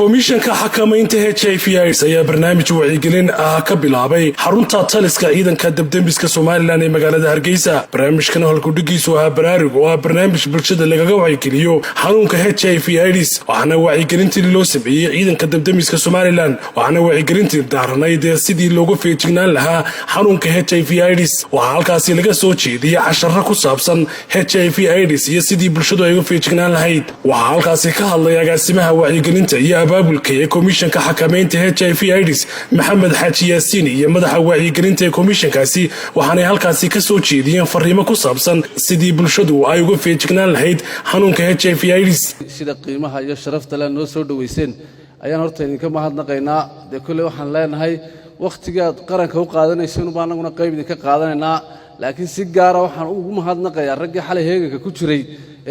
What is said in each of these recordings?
komishanka xakamaynta HIV/AIDS ayaa barnaamij wacyigelin ah ka bilaabay xarunta taliska ciidanka dabdemiska Soomaaliland ee magaalada Hargeysa. barnaamijkan halkudhigiisu ah baraarug oo ah barnaamij bulshada lagaga wacyigeliyo xanuunka HIV/AIDS waxaana wacyigelintii loo sameeyay ciidanka dabdemiska Soomaaliland waxaana wacyigelintii daaranayd sidii loogu feejignaan lahaa xanuunka HIV/AIDS waxaa halkaasi laga soo jeediyay casharro ku saabsan HIV/AIDS iyo sidii bulshadu ay u feejignaan lahayd. waxaa halkaasi ka hadlay agaasimaha wacyigelinta iyo abaabulka ee komishanka xakamaynta HIV/AIDS Maxamed Xaaji Yaasiin iyo madaxa wacyigelinta ee komishankaasi waxaanay halkaasi ka soo jeediyeen fariimo ku saabsan sidii bulshadu ay uga feejignaan lahayd xanuunka HIV/AIDS. sida qiimaha iyo sharafta la noo soo dhaweyseen ayaan horta idinka mahadnaqaynaa. kulli waxaan leenahay waqtigaad qaranka u qaadanayseen baa anaguna qayb idinka qaadanaynaa, laakiin si gaar ah waxaan ugu mahadnaqayaa raggii xalay heeganka ku jiray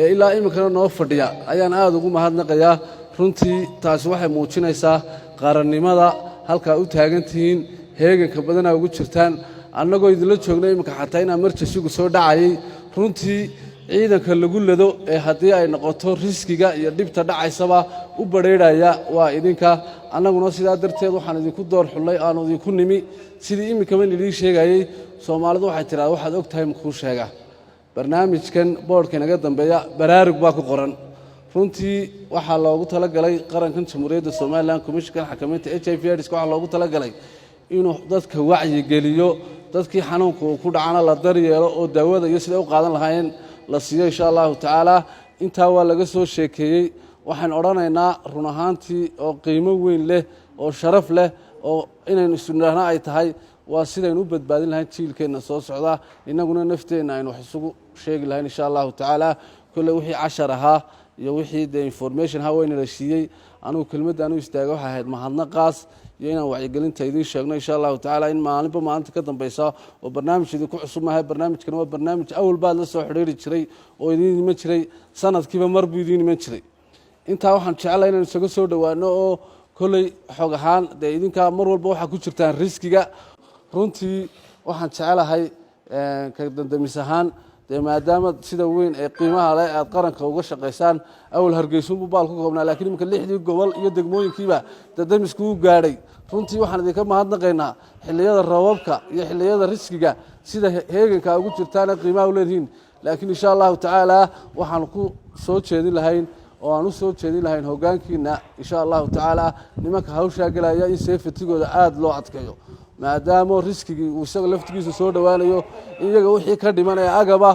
ee ilaa iminkana noo fadhiya ayaan aad ugu mahadnaqayaa. runtii taasi waxay muujinaysaa qarannimada halkaa u taagan tihiin, heeganka badanaa ugu jirtaan. annagoo idinla joogna iminka xataa inaa marjasigu soo dhacayay. runtii ciidanka lagu lado ee haddii ay noqoto riskiga iyo dhibta dhacaysaba u badheedhaya waa idinka. annaguna sidaa darteed waxaan idinku door xullay aanu idinku nimi sidii iminkaba idin sheegayay. soomaalidu waxay tidhahdaa waxaad og tahay makuu sheega. barnaamijkan boodhka inaga dambeeya baraarug baa ku qoran. runtii waxaa loogu talagalay qarankan jamhuuriyadda Soomaaliland komishanka xakamaynta HIV/AIDS waxaa loogu talagalay inuu dadka wacyigeliyo, dadkii xanuunka uu ku dhacana la daryeelo oo daawada iyo sida u qaadan lahaayeen la siiyo insha Allahu tacaala. intaa waa laga soo sheekeeyey. waxaan odhanaynaa run ahaantii oo qiimo weyn leh oo sharaf leh oo inaynu isniraahna ay tahay waa sidaynu u badbaadin lahayn jiilkeenna soo socda, innaguna nafteenna aynu wax isugu sheegi lahayn insha Allahu tacaala. kulle wixii cashar ahaa iyo wixii de information hawayna la siiyey anigu kelmadda aanu istaaga waxay ahayd mahadnaqaas iyo inaan wacyigelinta idiin sheegno insha Allahu tacaala in maalinba maalinta ka dambaysa oo barnaamij idinku cusub maahay. barnaamijkan waa barnaamij awal baad la soo xiriiri jiray oo idiin iman jiray sanadkiiba mar buu idiin iman jiray. intaa waxaan jecelahay inaan isaga soo dhowaano oo kolley xog ahaan dee idinkaa mar walba waxaa ku jirtaan riskiga. runtii waxaan jecelahay ka dandamis ahaan dee maadaama sida weyn ee qiimaha leh aad qaranka uga shaqaysaan. awal Hargeysunbu baal ku koobnaa, laakiin iminka 6 gobol iyo degmooyinkiiba dadamisku u gaadhay. runtii waxaan idinka mahadnaqaynaa xilliyada roobabka iyo xilliyada riskiga sida heeganka ugu jirtaan qiimaha u leeyihiin. laakiin insha Allahu tacaala waxaan ku soo jeedin lahayn oo aan u soo jeedin lahayn hoggaankiina insha Allahu tacaala nimanka hawsha galaya in safety-gooda aad loo adkeeyo, maadaama riskigii uu isaga laftigiisa soo dhawaanayo. iyaga wixii ka dhimanaya agaba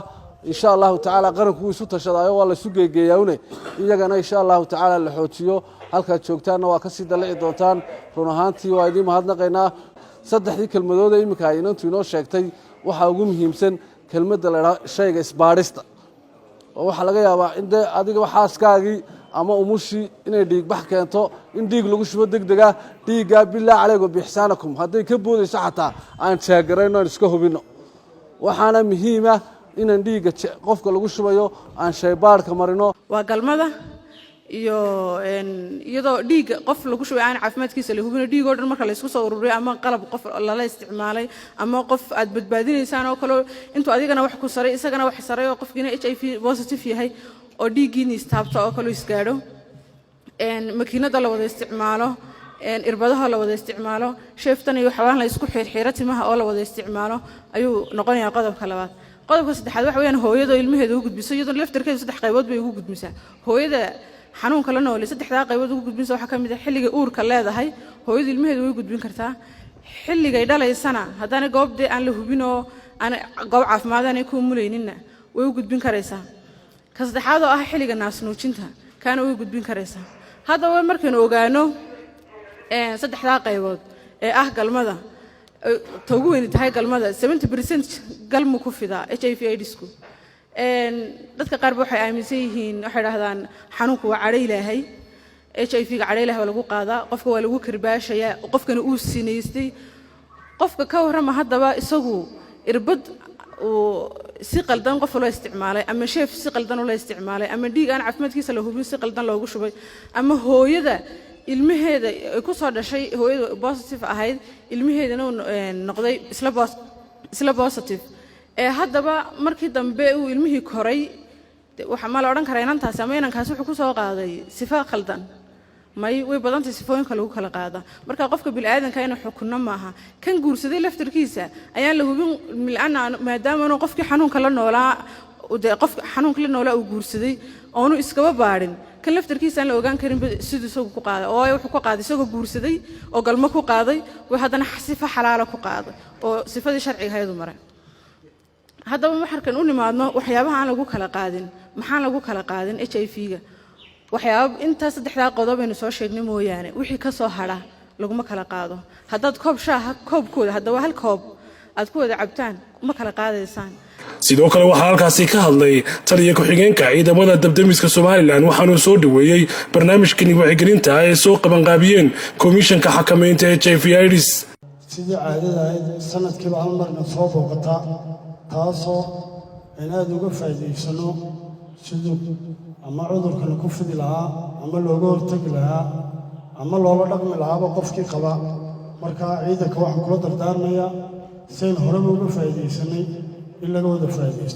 insha Allahu tacaala qaranku isu tashadayo waa la isu geegeeyaawne iyagana insha Allahu tacaala la xoojiyo. halkaad joogtaanna waa ka sii dalici doontaan. run ahaantii waa idiin mahadnaqaynaa. saddexdii kelmadood ee iminka ay inantu inoo sheegtay waxaa ugu muhiimsan kelmadda la idhaha shayga isbaadhista. oo waxaa laga yaabaa in dee adiga xaaskaagii ama umushii inay dhiigbax keento in dhiig lagu shubo degdega dhiiggaa bilaa calaykum biixsaanakum hadday ka boodayso xataa aan taageerayno aan iska hubinno. waxaana muhiima inaan dhiigga qofka lagu shubayo aan shaybaadhka marino. waa galmada iyo iyadoo dhiigga qof lagu shubay aan caafimaadkiisa la hubino dhiig oo dhan marka la isku soo ururiyo ama qalab qof lala isticmaalay ama qof aad badbaadinaysaan oo kale intuu adigana wax ku saray isagana wax saray oo qofkiina HIV positive yahay oo dhiiggiina istaabto oo kale isgaadho. makiinada la wada isticmaalo, irbadaha la wada isticmaalo, sheeftan iyo xawaan la isku xirxiro timaha oo la wada isticmaalo ayuu noqonayaa qodobka labaad. qodobka saddexaad waxa weeyaan hooyada ilmaheeda u gudbiso iyadoo laftirkeedu 3 qaybood bay ugu gudbisaa. hooyada xanuunka la nool 3 qaybood ugu gudbinaysa waxa kamid ah xilliga uurka leedahay hooyada ilmaheeda way gudbin kartaa. xilliga ay dhalaysana haddana goobde aan la hubino aan goob caafimaad aan ku muleynina way u gudbin karaysaa. ka saddexaad oo ah xilliga naasnuujinta kana way gudbin karaysaa. haddaba markaynu ogaano 3 qaybood ee ah galmada ugu weyn tahay galmada 70% galmu ku fidaa HIV/AIDS-ku. dadka qaar waxay aaminsan yihiin waxay yiraahdaan xanuunku waa cadhay ilaahay. HIV-ga cadhay ilaahay lagu qaadaa, qofka waa lagu karbaashaya, qofkana uu sinaystay. qofka ka warrama haddaba isagu irbad uu si qaldan qof loo isticmaalay ama sheef si qaldan loo isticmaalay ama dhiig aan caafimaadkiisa la hubin si qaldan loogu shubay ama hooyada ilmaheeda ku soo dhashay hooyada positive ahayd ilmaheedana noqday isla positive. haddaba markii dambe uu ilmihii koray waxa ma la oran karaa inantaas ama inankaas wuxuu ku soo qaaday sifa qaldan may way badantay sifooyinka lagu kala qaada marka qofka bilaadanka inuu xukunno maaha kan guursaday laftirkiisa ayaan la hubin maadaama qofkii xanuunka la noolaa qof xanuunka la noolaa uu guursaday oo uu iskaba baarin kan laftirkiisa aan la ogaan karin sidoo isagu ku qaaday oo wuxuu ku qaaday isagoo guursaday oo galmo ku qaaday way haddana sifa xalaal ku qaaday oo sifadii sharciga hay'adu maray haddaba markan u nimaadno waxyaabaha aan lagu kala qaadin maxaan lagu kala qaadin HIV-ga waxyaabo inta saddexda qodob aynu soo sheegnay mooyaane wixii ka soo hara laguma kala qaado haddaad koob shaaha koobkooda haddaba hal koob aad ku wada cabtaan ma kala qaadaysaan sidoo kale waxaa halkaasi ka hadlay taliye ku-xigeenka ciidamada dabdamiska Soomaaliland waxaanu soo dhaweeyay barnaamijkan wacyigelinta ay soo qabanqaabiyeen komishanka xakamaynta HIV/AIDS sidii caadada ahayd sanadkiiba hal mar soo booqata taasoo inaad uga faa'iideysano sidoo ama cudurkan ku fidi lahaa ama looga hortagi lahaa ama loola dhaqmi lahaa qofkii qaba marka ciidanka waxa kula dardaarmaya seen horeba uga faa'iideysanay in laga wada faa'iideysto